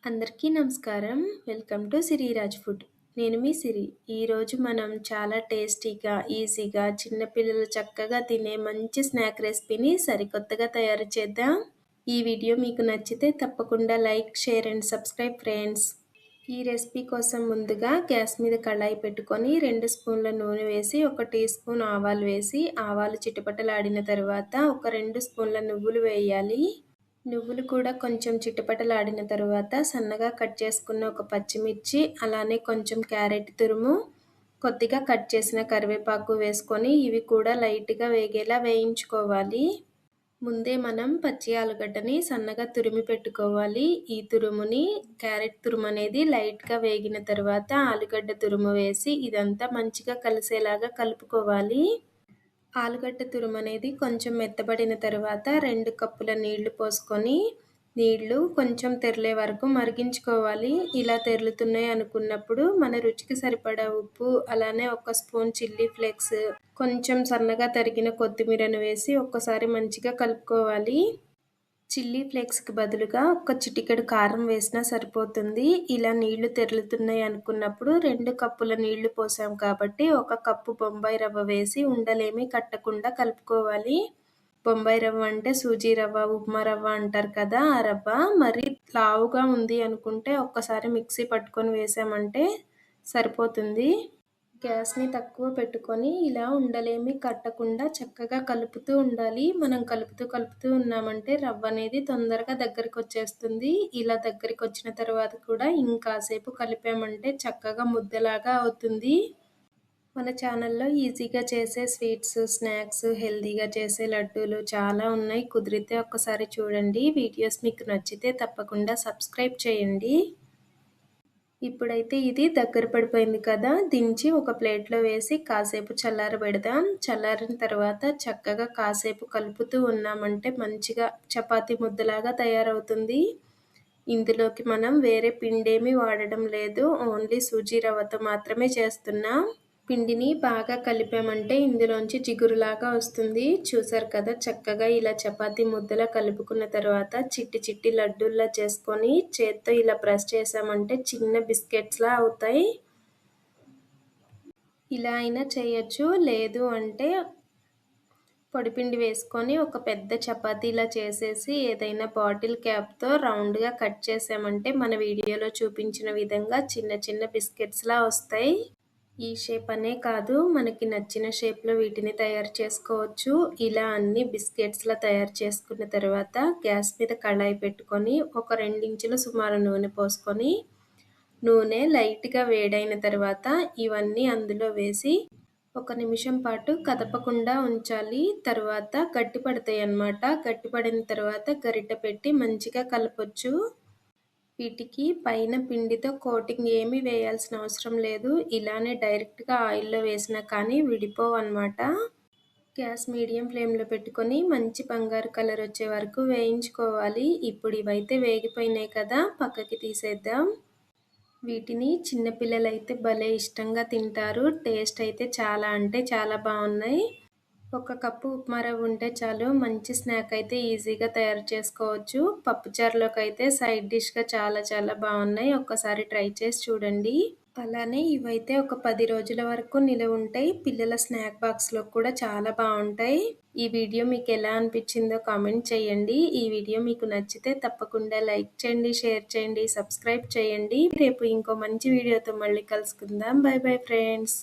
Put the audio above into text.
అందరికీ నమస్కారం. Welcome to Siriraj food. నేను మీ సిరి. ఈరోజు మనం చాలా టేస్టీగా, ఈజీగా చిన్న పిల్లలు చక్కగా తినే మంచి స్నాక్ రెసిపీని సరికొత్తగా తయారు చేద్దాం. ఈ వీడియో మీకు నచ్చితే తప్పకుండా like, share and subscribe friends. ఈ రెసిపీ కోసం ముందుగా గ్యాస్ మీద కళాయి పెట్టుకొని 2 స్పూన్ల నూనె వేసి 1 టీ స్పూన్ ఆవాలు వేసి ఆవాలు చిటపటలాడిన తర్వాత ఒక 2 స్పూన్ల నువ్వులు వేయాలి. నువ్వులు కూడా కొంచెం చిటపటలాడిన తర్వాత సన్నగా కట్ చేసుకున్న ఒక పచ్చిమిర్చి, అలానే కొంచెం క్యారెట్ తురుము, కొద్దిగా కట్ చేసిన కరివేపాకు వేసుకొని ఇవి కూడా లైట్గా వేగేలా వేయించుకోవాలి. ముందే మనం పచ్చి ఆలుగడ్డని సన్నగా తురిమి పెట్టుకోవాలి. ఈ తురుముని క్యారెట్ తురుము అనేది లైట్గా వేగిన తర్వాత ఆలుగడ్డ తురుము వేసి ఇదంతా మంచిగా కలిసేలాగా కలుపుకోవాలి. ఆలుగడ్డ తురుము అనేది కొంచెం మెత్తబడిన తర్వాత 2 కప్పుల నీళ్లు పోసుకొని నీళ్లు కొంచెం తెరలే వరకు మరిగించుకోవాలి. ఇలా తెరులుతున్నాయి అనుకున్నప్పుడు మన రుచికి సరిపడా ఉప్పు, అలానే 1 స్పూన్ చిల్లీ ఫ్లేక్స్, కొంచెం సన్నగా తరిగిన కొత్తిమీరను వేసి ఒక్కసారి మంచిగా కలుపుకోవాలి. చిల్లీ ఫ్లేక్స్కి బదులుగా ఒక చిటికెడు కారం వేసినా సరిపోతుంది. ఇలా నీళ్లు తెరులుతున్నాయి అనుకున్నప్పుడు 2 కప్పుల నీళ్లు పోసాం కాబట్టి 1 కప్పు బొంబాయి రవ్వ వేసి ఉండలేమీ కట్టకుండా కలుపుకోవాలి. బొంబాయి రవ్వ అంటే సూజీ రవ్వ, ఉప్మా రవ్వ అంటారు కదా, ఆ రవ్వ. మరి లావుగా ఉంది అనుకుంటే ఒక్కసారి మిక్సీ పట్టుకొని వేసామంటే సరిపోతుంది. గ్యాస్ని తక్కువ పెట్టుకొని ఇలా ఉండలేమి కట్టకుండా చక్కగా కలుపుతూ ఉండాలి. మనం కలుపుతూ ఉన్నామంటే రవ్వ అనేది తొందరగా దగ్గరికి వచ్చేస్తుంది. ఇలా దగ్గరికి వచ్చిన తర్వాత కూడా ఇంకాసేపు కలిపామంటే చక్కగా ముద్దలాగా అవుతుంది. మన ఛానల్లో ఈజీగా చేసే స్వీట్స్, స్నాక్స్, హెల్తీగా చేసే లడ్డూలు చాలా ఉన్నాయి. కుదిరితే ఒక్కసారి చూడండి. వీడియోస్ మీకు నచ్చితే తప్పకుండా సబ్స్క్రైబ్ చేయండి. ఇప్పుడైతే ఇది దగ్గర పడిపోయింది కదా, దించి ఒక ప్లేట్లో వేసి కాసేపు చల్లారబెడదాం. చల్లారిన తర్వాత చక్కగా కాసేపు కలుపుతూ ఉన్నామంటే మంచిగా చపాతీ ముద్దలాగా తయారవుతుంది. ఇందులోకి మనం వేరే పిండేమీ వాడడం లేదు, ఓన్లీ సూజీ రవ్వతో మాత్రమే చేస్తున్నాం. పిండిని బాగా కలిపామంటే ఇందులోంచి జిగురులాగా వస్తుంది. చూసారు కదా, చక్కగా ఇలా చపాతీ ముద్దలా కలుపుకున్న తర్వాత చిట్టి చిట్టి లడ్డూల్లా చేసుకొని చేత్తో ఇలా ప్రెస్ చేసామంటే చిన్న బిస్కెట్స్లా అవుతాయి. ఇలా అయినా చేయొచ్చు, లేదు అంటే పొడిపిండి వేసుకొని ఒక పెద్ద చపాతీలా చేసేసి ఏదైనా బాటిల్ క్యాప్తో రౌండ్గా కట్ చేసామంటే మన వీడియోలో చూపించిన విధంగా చిన్న చిన్న బిస్కెట్స్లా వస్తాయి. ఈ షేప్ అనే కాదు, మనకి నచ్చిన షేప్లో వీటిని తయారు చేసుకోవచ్చు. ఇలా అన్ని బిస్కెట్స్లా తయారు చేసుకున్న తర్వాత గ్యాస్ మీద కళాయి పెట్టుకొని ఒక 2 ఇంచుల సుమారు నూనె పోసుకొని నూనె లైట్గా వేడైన తర్వాత ఇవన్నీ అందులో వేసి 1 నిమిషం పాటు కదపకుండా ఉంచాలి. తర్వాత గట్టిపడతాయి అన్నమాట. గట్టిపడిన తర్వాత గరిటె పెట్టి మంచిగా కలపొచ్చు. వీటికి పైన పిండితో కోటింగ్ ఏమీ వేయాల్సిన అవసరం లేదు. ఇలానే డైరెక్ట్గా ఆయిల్లో వేసినా కానీ విడిపోవు అన్నమాట. గ్యాస్ మీడియం ఫ్లేమ్లో పెట్టుకొని మంచి బంగారు కలర్ వచ్చే వరకు వేయించుకోవాలి. ఇప్పుడు ఇవైతే వేగిపోయినాయి కదా, పక్కకి తీసేద్దాం. వీటిని చిన్నపిల్లలైతే భలే ఇష్టంగా తింటారు. టేస్ట్ అయితే చాలా అంటే చాలా బాగున్నాయి. 1 కప్పు ఉప్మా రవ్వ ఉంటే చాలు, మంచి స్నాక్ అయితే ఈజీగా తయారు చేసుకోవచ్చు. పప్పుచారులోకి అయితే సైడ్ డిష్గా చాలా చాలా బాగున్నాయి. ఒక్కసారి ట్రై చేసి చూడండి. అలానే ఇవైతే ఒక 10 రోజుల వరకు నిలవ ఉంటాయి. పిల్లల స్నాక్ బాక్స్లో కూడా చాలా బాగుంటాయి. ఈ వీడియో మీకు ఎలా అనిపించిందో కామెంట్ చేయండి. ఈ వీడియో మీకు నచ్చితే తప్పకుండా లైక్ చేయండి, షేర్ చేయండి, సబ్స్క్రైబ్ చేయండి. రేపు ఇంకో మంచి వీడియోతో మళ్ళీ కలుసుకుందాం. By bye friends.